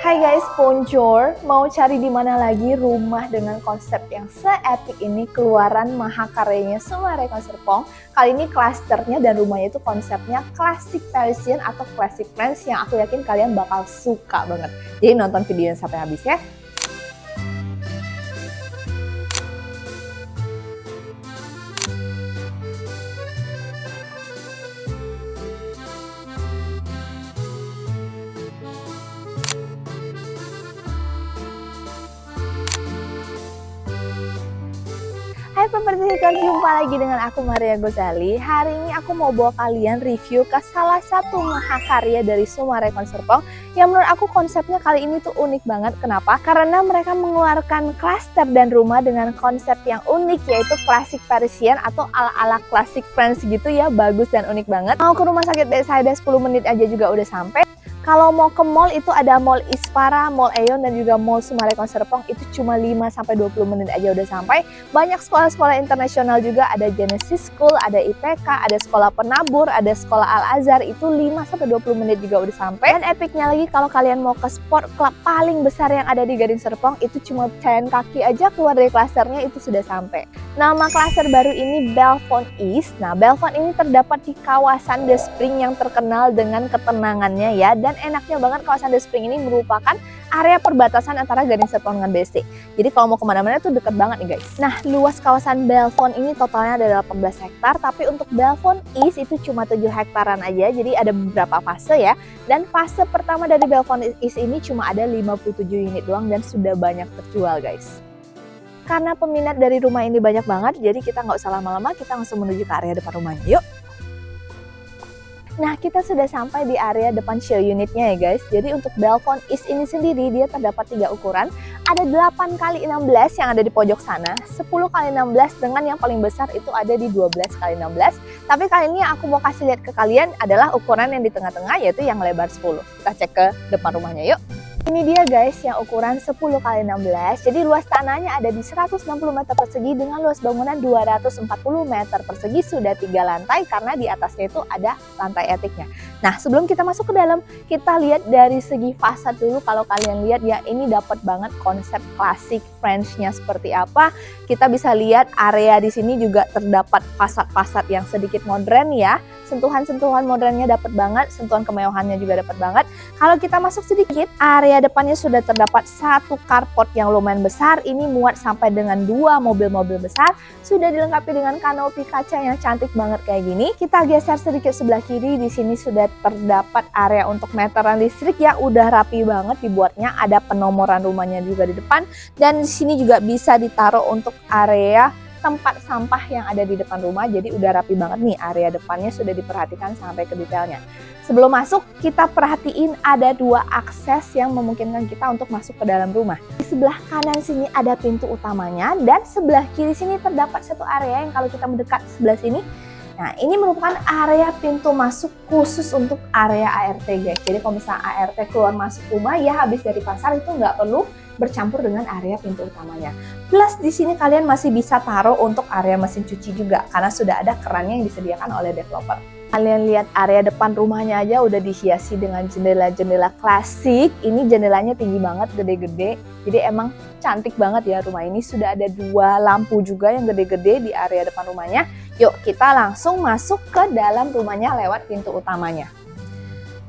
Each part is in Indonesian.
Hai guys, bonjour. Mau cari di mana lagi rumah dengan konsep yang se-epic ini? Keluaran mahakaryanya Sumarekon Serpong. Kali ini klasternya dan rumahnya itu konsepnya classic Parisian atau classic French yang aku yakin kalian bakal suka banget. Jadi nonton videonya sampai habis ya. Hai Property Seeker, jumpa lagi dengan aku Maria Gozali. Hari ini aku mau bawa kalian review ke salah satu mahakarya dari Sumarekon Serpong yang menurut aku konsepnya kali ini tuh unik banget. Kenapa? Karena mereka mengeluarkan klaster dan rumah dengan konsep yang unik, yaitu classic Parisian atau ala-ala classic French gitu ya. Bagus dan unik banget. Mau ke rumah sakit Bethesda 10 menit aja juga udah sampai. Kalau mau ke mall itu ada Mall Isfara, Mall Aeon, dan juga Mall Sumarekon Serpong. Itu cuma 5-20 menit aja udah sampai. Banyak sekolah-sekolah internasional juga, ada Genesis School, ada IPK, ada sekolah penabur, ada sekolah Al-Azhar. Itu 5-20 menit juga udah sampai. Dan epicnya lagi kalau kalian mau ke sport club paling besar yang ada di Gading Serpong, itu cuma jalan kaki aja keluar dari klasternya itu sudah sampai. Nama klaster baru ini Bellefonds East. Nah, Bellefonds ini terdapat di kawasan The Spring yang terkenal dengan ketenangannya ya. Dan enaknya banget kawasan The Spring ini merupakan area perbatasan antara Gading Serpong dengan BSD. Jadi kalau mau kemana-mana tuh deket banget nih guys. Nah, luas kawasan Bellefonds ini totalnya ada 18 hektar. Tapi untuk Bellefonds East itu cuma 7 hektaran aja. Jadi ada beberapa fase ya. Dan fase pertama dari Bellefonds East ini cuma ada 57 unit doang dan sudah banyak terjual guys. Karena peminat dari rumah ini banyak banget, jadi kita nggak usah lama-lama, kita langsung menuju ke area depan rumahnya. Yuk! Nah, kita sudah sampai di area depan show unitnya ya guys. Jadi untuk Bellefonds East ini sendiri, dia terdapat 3 ukuran. Ada 8x16 yang ada di pojok sana, 10x16 dengan yang paling besar itu ada di 12x16. Tapi kali ini aku mau kasih lihat ke kalian adalah ukuran yang di tengah-tengah, yaitu yang lebar 10. Kita cek ke depan rumahnya yuk. Ini dia guys yang ukuran 10x16, jadi luas tanahnya ada di 160 meter persegi dengan luas bangunan 240 meter persegi, sudah 3 lantai karena di atasnya itu ada lantai etiknya. Nah, sebelum kita masuk ke dalam, kita lihat dari segi fasad dulu. Kalau kalian lihat ya, ini dapat banget konsep klasik French-nya seperti apa. Kita bisa lihat area di sini juga terdapat fasad-fasad yang sedikit modern ya. Sentuhan-sentuhan modernnya dapat banget, sentuhan kemewahannya juga dapat banget. Kalau kita masuk sedikit, area depannya sudah terdapat 1 carport yang lumayan besar. Ini muat sampai dengan 2 mobil-mobil besar. Sudah dilengkapi dengan kanopi kaca yang cantik banget kayak gini. Kita geser sedikit sebelah kiri, di sini sudah terdapat area untuk meteran listrik ya, udah rapi banget dibuatnya. Ada penomoran rumahnya juga di depan, dan di sini juga bisa ditaruh untuk area tempat sampah yang ada di depan rumah. Jadi udah rapi banget nih, area depannya sudah diperhatikan sampai ke detailnya. Sebelum masuk, kita perhatiin ada 2 akses yang memungkinkan kita untuk masuk ke dalam rumah. Di sebelah kanan sini ada pintu utamanya, dan sebelah kiri sini terdapat satu area yang kalau kita mendekat sebelah sini, nah ini merupakan area pintu masuk khusus untuk area ART guys. Jadi kalau misalnya ART keluar masuk rumah ya, habis dari pasar itu nggak perlu bercampur dengan area pintu utamanya. Plus di sini kalian masih bisa taruh untuk area mesin cuci juga karena sudah ada kerannya yang disediakan oleh developer. Kalian lihat area depan rumahnya aja udah dihiasi dengan jendela-jendela klasik. Ini jendelanya tinggi banget, gede-gede. Jadi emang cantik banget ya rumah ini. Sudah ada 2 lampu juga yang gede-gede di area depan rumahnya. Yuk kita langsung masuk ke dalam rumahnya lewat pintu utamanya.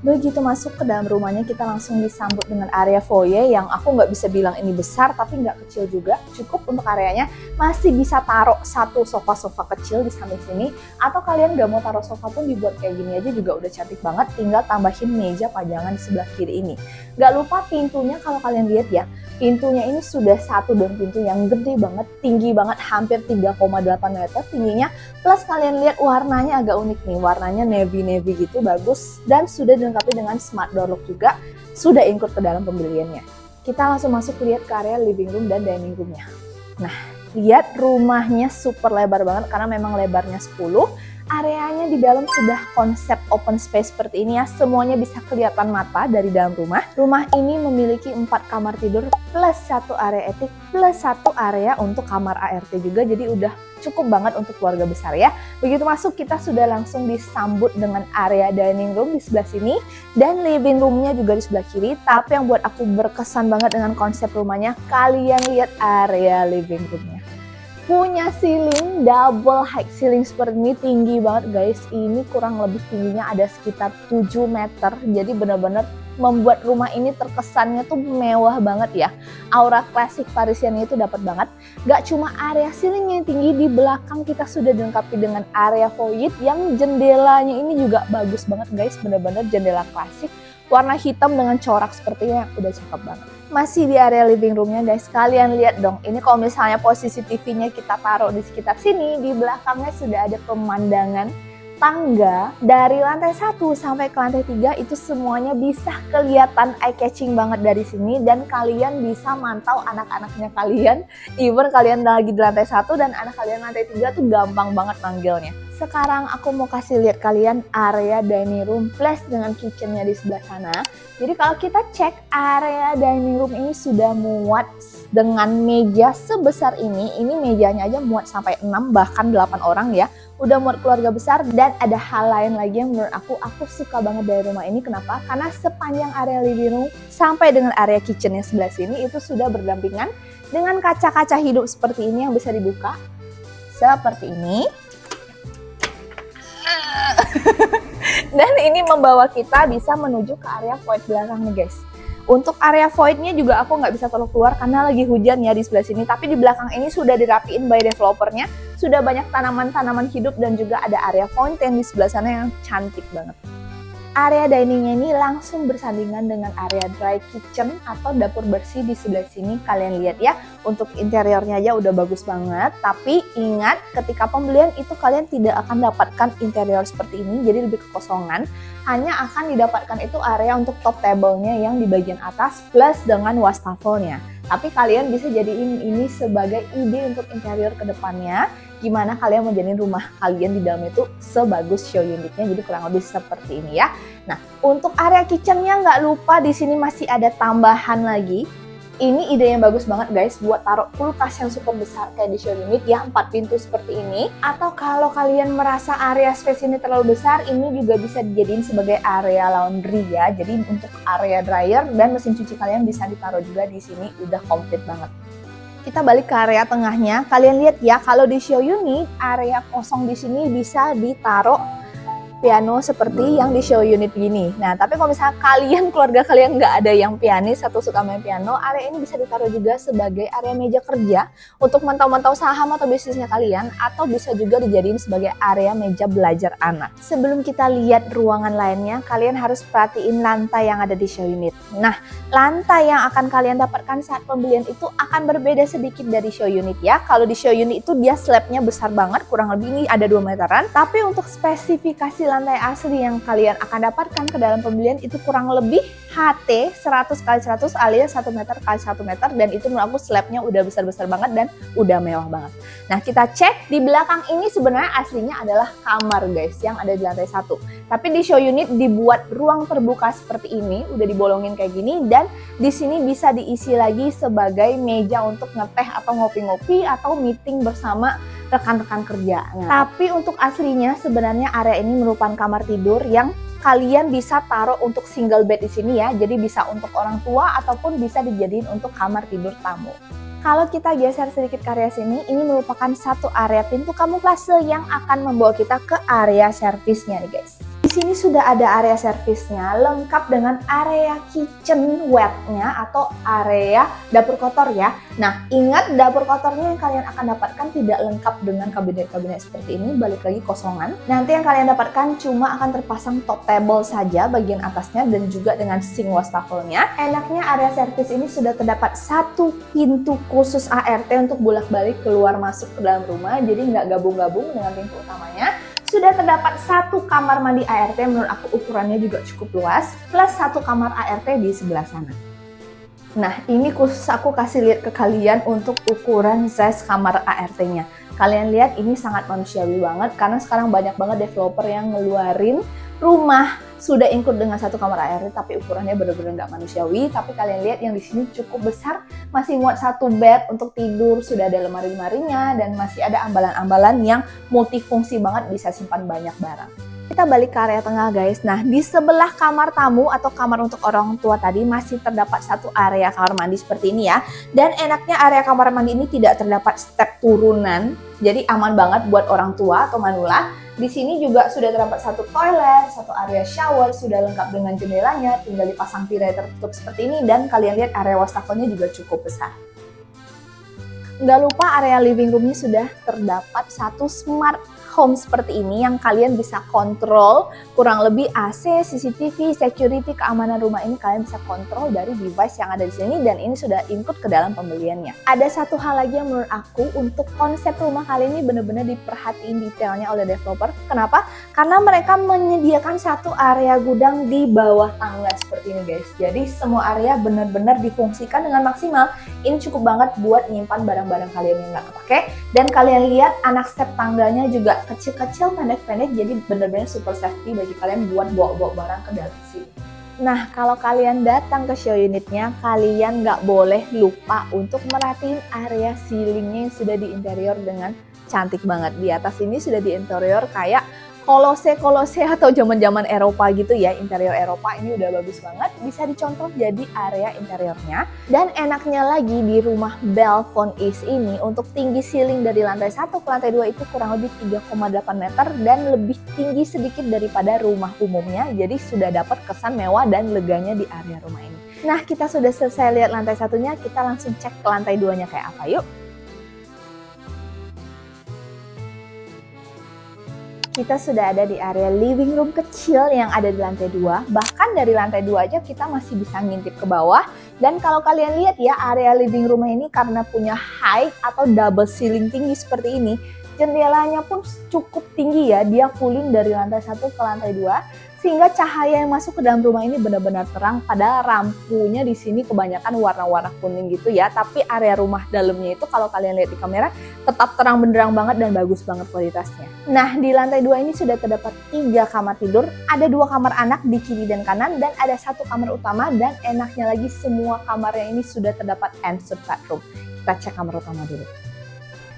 Begitu masuk ke dalam rumahnya, kita langsung disambut dengan area foyer yang aku nggak bisa bilang ini besar, tapi nggak kecil juga. Cukup untuk areanya, masih bisa taruh 1 sofa-sofa kecil di samping sini. Atau kalian nggak mau taruh sofa pun dibuat kayak gini aja juga udah cantik banget. Tinggal tambahin meja pajangan di sebelah kiri ini. Nggak lupa pintunya, kalau kalian lihat ya, pintunya ini sudah 1 dan pintu yang gede banget, tinggi banget, hampir 3,8 meter tingginya. Plus kalian lihat warnanya agak unik nih, warnanya navy-navy gitu, bagus. Dan sudah dilengkapi dengan smart door lock juga, sudah include ke dalam pembeliannya. Kita langsung masuk lihat ke area living room dan dining roomnya. Nah, lihat rumahnya super lebar banget karena memang lebarnya 10. Areanya di dalam sudah konsep open space seperti ini ya, semuanya bisa kelihatan mata dari dalam rumah. Rumah ini memiliki 4 kamar tidur plus 1 area etik plus 1 area untuk kamar ART juga, jadi udah cukup banget untuk keluarga besar ya. Begitu masuk kita sudah langsung disambut dengan area dining room di sebelah sini dan living roomnya juga di sebelah kiri. Tapi yang buat aku berkesan banget dengan konsep rumahnya, kalian lihat area living roomnya. Punya ceiling, double height ceiling seperti ini, tinggi banget guys. Ini kurang lebih tingginya ada sekitar 7 meter. Jadi benar-benar membuat rumah ini terkesannya tuh mewah banget ya. Aura klasik Parisian itu dapat banget. Gak cuma area ceilingnya yang tinggi, di belakang kita sudah dilengkapi dengan area void yang jendelanya ini juga bagus banget guys. Benar-benar jendela klasik, warna hitam dengan corak sepertinya, udah cakep banget. Masih di area living roomnya guys, kalian lihat dong, ini kalau misalnya posisi TV-nya kita taruh di sekitar sini, di belakangnya sudah ada pemandangan tangga dari lantai 1 sampai ke lantai 3, itu semuanya bisa kelihatan eye catching banget dari sini, dan kalian bisa mantau anak-anaknya kalian, even kalian lagi di lantai 1 dan anak kalian lantai 3 tuh gampang banget manggilnya. Sekarang aku mau kasih lihat kalian area dining room plus dengan kitchennya di sebelah sana. Jadi kalau kita cek area dining room ini sudah muat dengan meja sebesar ini mejanya aja muat sampai 6 bahkan 8 orang ya. Udah muat keluarga besar, dan ada hal lain lagi yang menurut aku suka banget dari rumah ini. Kenapa? Karena sepanjang area living room sampai dengan area kitchennya sebelah sini itu sudah berdampingan dengan kaca-kaca hidup seperti ini yang bisa dibuka seperti ini. Dan ini membawa kita bisa menuju ke area void belakang nih guys. Untuk area voidnya juga aku nggak bisa terlalu keluar karena lagi hujan ya di sebelah sini. Tapi di belakang ini sudah dirapiin by developernya. Sudah banyak tanaman-tanaman hidup dan juga ada area fountain di sebelah sana yang cantik banget. Area diningnya ini langsung bersandingan dengan area dry kitchen atau dapur bersih di sebelah sini. Kalian lihat ya, untuk interiornya aja udah bagus banget. Tapi ingat, ketika pembelian itu kalian tidak akan dapatkan interior seperti ini, jadi lebih kekosongan. Hanya akan didapatkan itu area untuk top table-nya yang di bagian atas plus dengan wastafelnya. Tapi kalian bisa jadiin ini sebagai ide untuk interior ke depannya. Gimana kalian mau jadiin rumah kalian di dalam itu sebagus show unitnya, jadi kurang lebih seperti ini ya. Nah, untuk area kitchennya nggak lupa di sini masih ada tambahan lagi. Ini ide yang bagus banget guys buat taruh kulkas yang super besar kayak di show unit ya, 4 pintu seperti ini. Atau kalau kalian merasa area space ini terlalu besar, ini juga bisa dijadiin sebagai area laundry ya. Jadi untuk area dryer dan mesin cuci kalian bisa ditaruh juga di sini, udah komplit banget. Kita balik ke area tengahnya. Kalian lihat ya, kalau di show unit area kosong di sini bisa ditaruh piano seperti yang di show unit gini. Nah, tapi kalau misalnya keluarga kalian nggak ada yang pianis atau suka main piano, area ini bisa ditaruh juga sebagai area meja kerja untuk mantau-mantau saham atau bisnisnya kalian, atau bisa juga dijadiin sebagai area meja belajar anak. Sebelum kita lihat ruangan lainnya, kalian harus perhatiin lantai yang ada di show unit. Nah, lantai yang akan kalian dapatkan saat pembelian itu akan berbeda sedikit dari show unit ya. Kalau di show unit itu dia slabnya besar banget, kurang lebih ini ada 2 meteran. Tapi untuk spesifikasi lantai asli yang kalian akan dapatkan ke dalam pembelian itu kurang lebih HT 100x100 alias 1 meter x 1 meter, dan itu menurut aku slabnya udah besar-besar banget dan udah mewah banget. Nah, kita cek di belakang ini sebenarnya aslinya adalah kamar guys yang ada di lantai 1. Tapi di show unit dibuat ruang terbuka seperti ini, udah dibolongin kayak gini, dan di sini bisa diisi lagi sebagai meja untuk ngeteh atau ngopi-ngopi atau meeting bersama rekan-rekan kerja. Nah, tapi untuk aslinya sebenarnya area ini merupakan kamar tidur yang kalian bisa taruh untuk single bed di sini ya. Jadi bisa untuk orang tua ataupun bisa dijadiin untuk kamar tidur tamu. Kalau kita geser sedikit ke area sini, ini merupakan satu area pintu kamuflase yang akan membawa kita ke area servisnya nih guys. Di sini sudah ada area servisnya lengkap dengan area kitchen wetnya atau area dapur kotor ya. Nah, ingat dapur kotornya yang kalian akan dapatkan tidak lengkap dengan kabinet-kabinet seperti ini, balik lagi kosongan. Nanti yang kalian dapatkan cuma akan terpasang top table saja bagian atasnya dan juga dengan sink wastafelnya. Enaknya area servis ini sudah terdapat satu pintu khusus ART untuk bolak-balik keluar masuk ke dalam rumah, jadi nggak gabung-gabung dengan pintu utamanya. Sudah terdapat satu kamar mandi ART, menurut aku ukurannya juga cukup luas, plus satu kamar ART di sebelah sana. Nah, ini khusus aku kasih lihat ke kalian untuk ukuran size kamar ART-nya. Kalian lihat ini sangat manusiawi banget karena sekarang banyak banget developer yang ngeluarin rumah sudah include dengan satu kamar ART tapi ukurannya bener-bener nggak manusiawi. Tapi kalian lihat yang di sini cukup besar, masih muat satu bed untuk tidur, sudah ada lemari-lemarinya dan masih ada ambalan-ambalan yang multifungsi banget, bisa simpan banyak barang. Kita balik ke area tengah guys. Nah, di sebelah kamar tamu atau kamar untuk orang tua tadi masih terdapat satu area kamar mandi seperti ini ya. Dan enaknya area kamar mandi ini tidak terdapat step turunan. Jadi aman banget buat orang tua atau manula. Di sini juga sudah terdapat satu toilet, satu area shower, sudah lengkap dengan jendelanya, tinggal dipasang tirai tertutup seperti ini. Dan kalian lihat area wastafelnya juga cukup besar. Nggak lupa area living roomnya sudah terdapat satu smart home seperti ini yang kalian bisa kontrol, kurang lebih AC, CCTV, security, keamanan rumah ini kalian bisa kontrol dari device yang ada di sini dan ini sudah include ke dalam pembeliannya. Ada satu hal lagi yang menurut aku untuk konsep rumah kalian ini benar-benar diperhatiin detailnya oleh developer. Kenapa? Karena mereka menyediakan satu area gudang di bawah tangga seperti ini guys. Jadi semua area benar-benar difungsikan dengan maksimal. Ini cukup banget buat nyimpan barang-barang kalian yang nggak kepake. Dan kalian lihat anak step tangganya juga kecil-kecil, pendek-pendek, jadi benar-benar super safety bagi kalian buat bawa-bawa barang ke dalam sini. Nah, kalau kalian datang ke show unitnya, kalian nggak boleh lupa untuk merhatiin area ceilingnya yang sudah di interior dengan cantik banget. Di atas ini sudah di interior kayak kolose atau zaman-zaman Eropa gitu ya, interior Eropa ini udah bagus banget, bisa dicontoh jadi area interiornya. Dan enaknya lagi di rumah Belfont East ini untuk tinggi ceiling dari lantai 1 ke lantai 2 itu kurang lebih 3,8 meter dan lebih tinggi sedikit daripada rumah umumnya, jadi sudah dapat kesan mewah dan leganya di area rumah ini. Nah, kita sudah selesai lihat lantai satunya, kita langsung cek ke lantai 2-nya kayak apa yuk. Kita sudah ada di area living room kecil yang ada di lantai 2. Bahkan dari lantai 2 aja kita masih bisa ngintip ke bawah. Dan kalau kalian lihat ya, area living room ini karena punya high atau double ceiling tinggi seperti ini, jendelanya pun cukup tinggi ya. Dia fullin dari lantai 1 ke lantai 2. Sehingga cahaya yang masuk ke dalam rumah ini benar-benar terang, padahal lampunya di sini kebanyakan warna-warna kuning gitu ya. Tapi area rumah dalamnya itu kalau kalian lihat di kamera tetap terang benderang banget dan bagus banget kualitasnya. Nah, di lantai 2 ini sudah terdapat 3 kamar tidur, ada 2 kamar anak di kiri dan kanan, dan ada 1 kamar utama, dan enaknya lagi semua kamarnya ini sudah terdapat ensuite bathroom. Kita cek kamar utama dulu.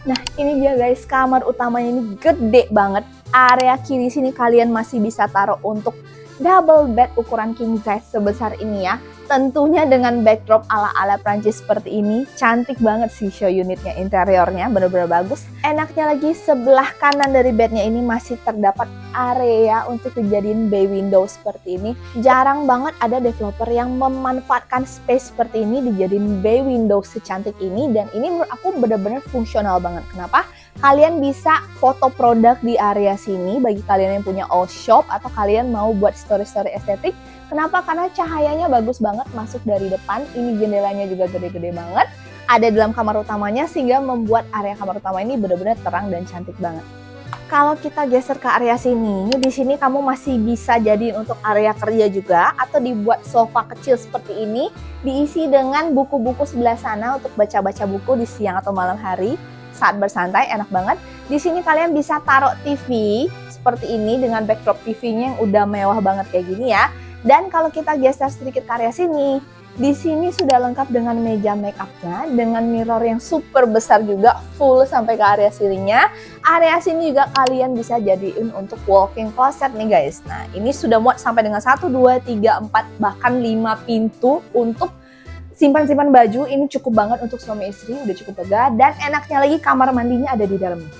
Nah, ini dia guys, kamar utamanya ini gede banget. Area kiri sini kalian masih bisa taruh untuk double bed ukuran king size sebesar ini ya. Tentunya dengan backdrop ala-ala Prancis seperti ini. Cantik banget sih show unitnya, interiornya bener-bener bagus. Enaknya lagi sebelah kanan dari bednya ini masih terdapat area untuk dijadiin bay window seperti ini. Jarang banget ada developer yang memanfaatkan space seperti ini dijadiin bay window secantik ini. Dan ini menurut aku bener-bener fungsional banget. Kenapa? Kalian bisa foto produk di area sini bagi kalian yang punya all shop atau kalian mau buat story-story estetik. Kenapa? Karena cahayanya bagus banget masuk dari depan. Ini jendelanya juga gede-gede banget. Ada dalam kamar utamanya sehingga membuat area kamar utama ini benar-benar terang dan cantik banget. Kalau kita geser ke area sini, di sini kamu masih bisa jadi untuk area kerja juga atau dibuat sofa kecil seperti ini, diisi dengan buku-buku sebelah sana untuk baca-baca buku di siang atau malam hari. Saat bersantai enak banget. Di sini kalian bisa taruh TV seperti ini dengan backdrop TV-nya yang udah mewah banget kayak gini ya. Dan kalau kita geser sedikit ke area sini, di sini sudah lengkap dengan meja make up-nya, dengan mirror yang super besar juga, full sampai ke area ceilingnya. Area sini juga kalian bisa jadiin untuk walk-in closet nih guys. Nah, ini sudah muat sampai dengan 1, 2, 3, 4, bahkan 5 pintu untuk simpan-simpan baju. Ini cukup banget untuk suami istri, udah cukup lega. Dan enaknya lagi kamar mandinya ada di dalamnya.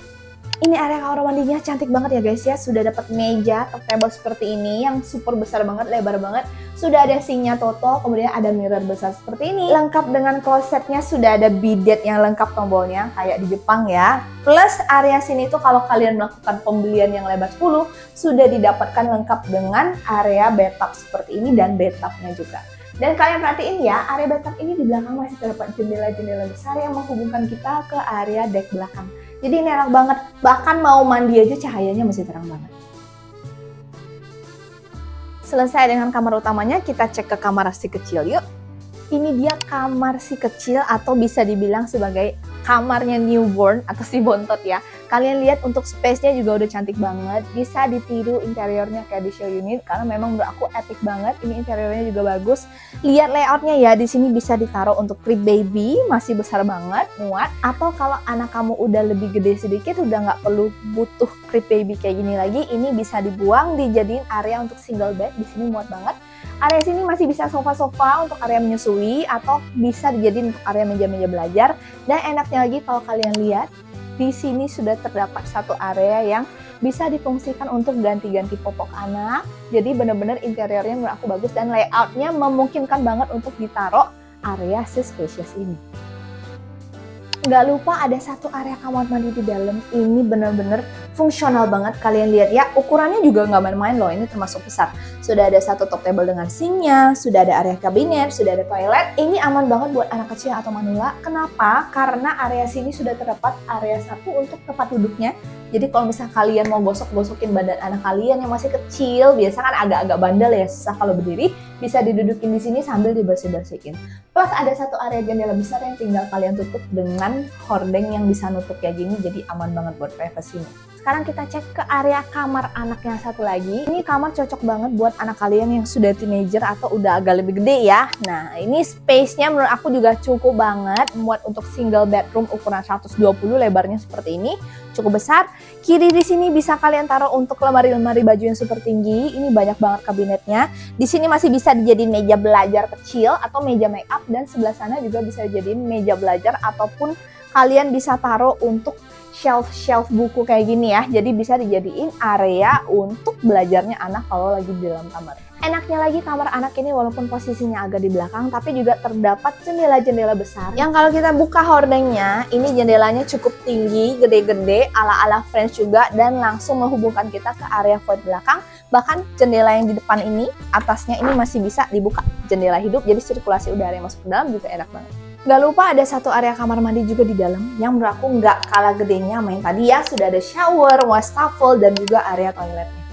Ini area kamar mandinya cantik banget ya guys ya. Sudah dapat meja table seperti ini yang super besar banget, lebar banget. Sudah ada sinknya Toto, kemudian ada mirror besar seperti ini. Lengkap dengan klosetnya, sudah ada bidet yang lengkap tombolnya kayak di Jepang ya. Plus area sini tuh kalau kalian melakukan pembelian yang lebar 10, sudah didapatkan lengkap dengan area bathtub seperti ini dan bathtubnya juga. Dan kalian perhatiin ya, area bathtub ini di belakang masih terdapat jendela-jendela besar yang menghubungkan kita ke area deck belakang. Jadi ini enak banget, bahkan mau mandi aja cahayanya masih terang banget. Selesai dengan kamar utamanya, kita cek ke kamar si kecil yuk. Ini dia kamar si kecil atau bisa dibilang sebagai kamarnya newborn atau si bontot ya. Kalian lihat untuk space-nya juga udah cantik banget. Bisa ditiru interiornya kayak di show unit karena memang menurut aku epic banget. Ini interiornya juga bagus. Lihat layoutnya ya, di sini bisa ditaruh untuk crib baby, masih besar banget, muat. Atau kalau anak kamu udah lebih gede sedikit, udah nggak perlu butuh crib baby kayak gini lagi, ini bisa dibuang, dijadiin area untuk single bed. Di sini muat banget. Area sini masih bisa sofa-sofa untuk area menyusui atau bisa dijadiin untuk area meja-meja belajar. Dan enaknya lagi kalau kalian lihat, di sini sudah terdapat satu area yang bisa difungsikan untuk ganti-ganti popok anak. Jadi bener-bener interiornya menurut aku bagus dan layoutnya memungkinkan banget untuk ditaruh area se-spacious ini. Nggak lupa ada satu area kamar mandi di dalam. Ini bener-bener fungsional banget. Kalian lihat ya, ukurannya juga nggak main-main loh. Ini termasuk besar. Sudah ada satu top table dengan sinknya, sudah ada area kabinet, sudah ada toilet. Ini aman banget buat anak kecil atau manula. Kenapa? Karena area sini sudah terdapat area satu untuk tempat duduknya. Jadi kalau misalnya kalian mau gosok-gosokin badan anak kalian yang masih kecil, biasa kan agak-agak bandel ya, susah kalau berdiri, bisa didudukin di sini sambil dibersih-bersihin. Plus ada satu area jendela besar yang tinggal kalian tutup dengan hordeng yang bisa nutup kayak gini, jadi aman banget buat privasinya. Sekarang kita cek ke area kamar anak yang satu lagi. Ini kamar cocok banget buat anak kalian yang sudah teenager atau udah agak lebih gede ya. Nah, ini space-nya menurut aku juga cukup banget buat untuk single bedroom ukuran 120, lebarnya seperti ini. Cukup besar. Kiri di sini bisa kalian taruh untuk lemari-lemari baju yang super tinggi. Ini banyak banget kabinetnya. Di sini masih bisa dijadiin meja belajar kecil atau meja make up, dan sebelah sana juga bisa dijadiin meja belajar ataupun kalian bisa taruh untuk shelf buku kayak gini ya. Jadi bisa dijadiin area untuk belajarnya anak kalau lagi di dalam kamar. Enaknya lagi kamar anak ini walaupun posisinya agak di belakang, tapi juga terdapat jendela-jendela besar yang kalau kita buka hordengnya, ini jendelanya cukup tinggi, gede-gede, ala-ala French juga, dan langsung menghubungkan kita ke area void belakang. Bahkan jendela yang di depan ini, atasnya ini masih bisa dibuka, jendela hidup, jadi sirkulasi udara yang masuk ke dalam juga enak banget. Gak lupa ada satu area kamar mandi juga di dalam yang menurut aku nggak kalah gedenya sama yang tadi ya. Sudah ada shower, wastafel, dan juga area toiletnya.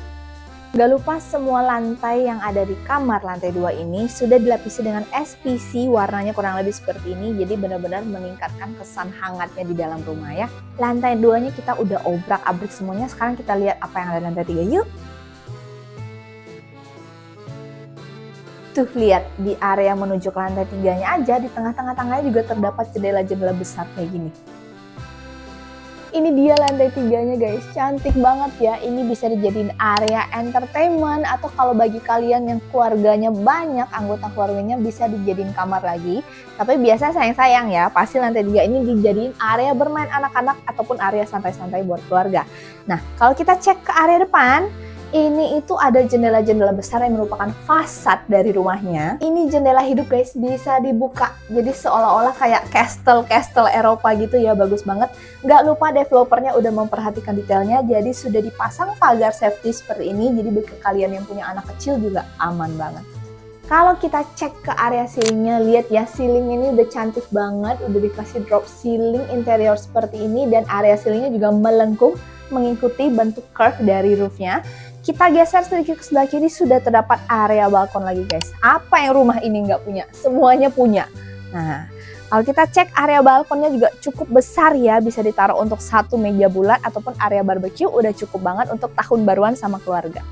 Gak lupa semua lantai yang ada di kamar lantai 2 ini sudah dilapisi dengan SPC, warnanya kurang lebih seperti ini. Jadi benar-benar meningkatkan kesan hangatnya di dalam rumah ya. Lantai 2-nya kita udah obrak-abrik semuanya. Sekarang kita lihat apa yang ada di lantai 3 yuk. Tuh lihat, di area menuju ke lantai 3-nya aja, di tengah-tengah-tengahnya juga terdapat jendela-jendela besar kayak gini. Ini dia lantai 3-nya guys, cantik banget ya. Ini bisa dijadiin area entertainment atau kalau bagi kalian yang keluarganya banyak, anggota keluarganya bisa dijadiin kamar lagi. Tapi biasa sayang-sayang ya, pasti lantai 3 ini dijadiin area bermain anak-anak ataupun area santai-santai buat keluarga. Nah, kalau kita cek ke area depan, ini itu ada jendela-jendela besar yang merupakan fasad dari rumahnya. Ini jendela hidup guys, bisa dibuka. Jadi seolah-olah kayak castle Eropa gitu ya, bagus banget. Nggak lupa developernya udah memperhatikan detailnya, jadi sudah dipasang pagar safety seperti ini. Jadi bagi kalian yang punya anak kecil juga aman banget. Kalau kita cek ke area ceilingnya, lihat ya, ceiling ini udah cantik banget, udah dikasih drop ceiling interior seperti ini, dan area ceilingnya juga melengkung mengikuti bentuk curve dari roofnya. Kita geser sedikit ke sebelah kiri, sudah terdapat area balkon lagi guys. Apa yang rumah ini nggak punya? Semuanya punya. Nah, kalau kita cek area balkonnya juga cukup besar ya, bisa ditaruh untuk satu meja bulat ataupun area barbecue, udah cukup banget untuk tahun baruan sama keluarga.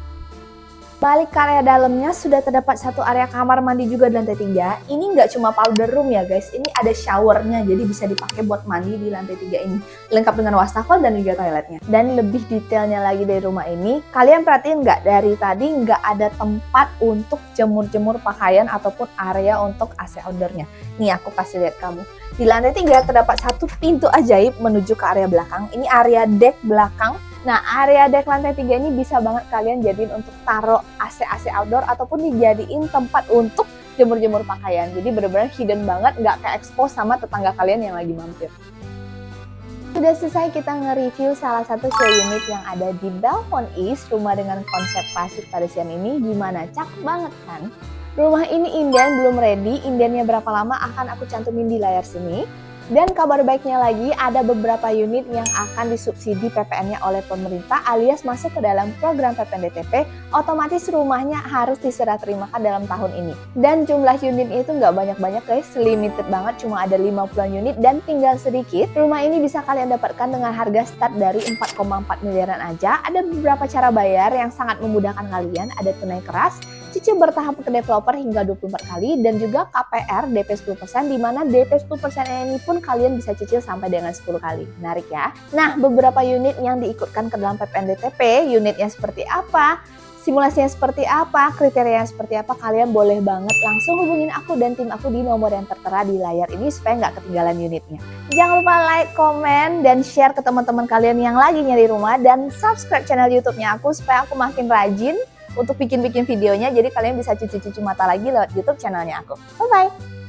Balik ke area dalamnya, sudah terdapat satu area kamar mandi juga di lantai 3. Ini nggak cuma powder room ya guys, ini ada showernya, jadi bisa dipakai buat mandi di lantai 3 ini. Lengkap dengan wastafel dan juga toiletnya. Dan lebih detailnya lagi dari rumah ini, kalian perhatiin nggak, dari tadi nggak ada tempat untuk jemur-jemur pakaian ataupun area untuk AC outdoornya. Nih aku kasih lihat kamu. Di lantai 3 terdapat satu pintu ajaib menuju ke area belakang. Ini area deck belakang. Nah, area deck lantai 3 ini bisa banget kalian jadiin untuk taruh AC outdoor ataupun dijadiin tempat untuk jemur-jemur pakaian. Jadi bener-bener hidden banget, nggak kayak expose sama tetangga kalian yang lagi mampir. Sudah selesai kita nge-review salah satu show unit yang ada di Belmont East, rumah dengan konsep klasik Parisian ini. Gimana? Cakep banget kan? Rumah ini inden belum ready, indennya berapa lama akan aku cantumin di layar sini. Dan kabar baiknya lagi, ada beberapa unit yang akan disubsidi PPN-nya oleh pemerintah alias masuk ke dalam program PPNDTP, otomatis rumahnya harus diserah terimakan dalam tahun ini. Dan jumlah unit itu nggak banyak-banyak guys, limited banget, cuma ada 50 unit dan tinggal sedikit. Rumah ini bisa kalian dapatkan dengan harga start dari 4,4 miliaran aja. Ada beberapa cara bayar yang sangat memudahkan kalian, ada tunai keras, cicil bertahap ke developer hingga 24 kali, dan juga KPR DP 10%, di mana DP 10% ini pun kalian bisa cicil sampai dengan 10 kali. Menarik ya? Nah, beberapa unit yang diikutkan ke dalam PPNDTP, unitnya seperti apa, simulasinya seperti apa, kriterianya seperti apa, kalian boleh banget langsung hubungin aku dan tim aku di nomor yang tertera di layar ini supaya nggak ketinggalan unitnya. Jangan lupa like, komen, dan share ke teman-teman kalian yang lagi nyari rumah, dan subscribe channel YouTube-nya aku supaya aku makin rajin untuk bikin-bikin videonya, jadi kalian bisa cuci-cuci mata lagi lewat YouTube channelnya aku. Bye-bye!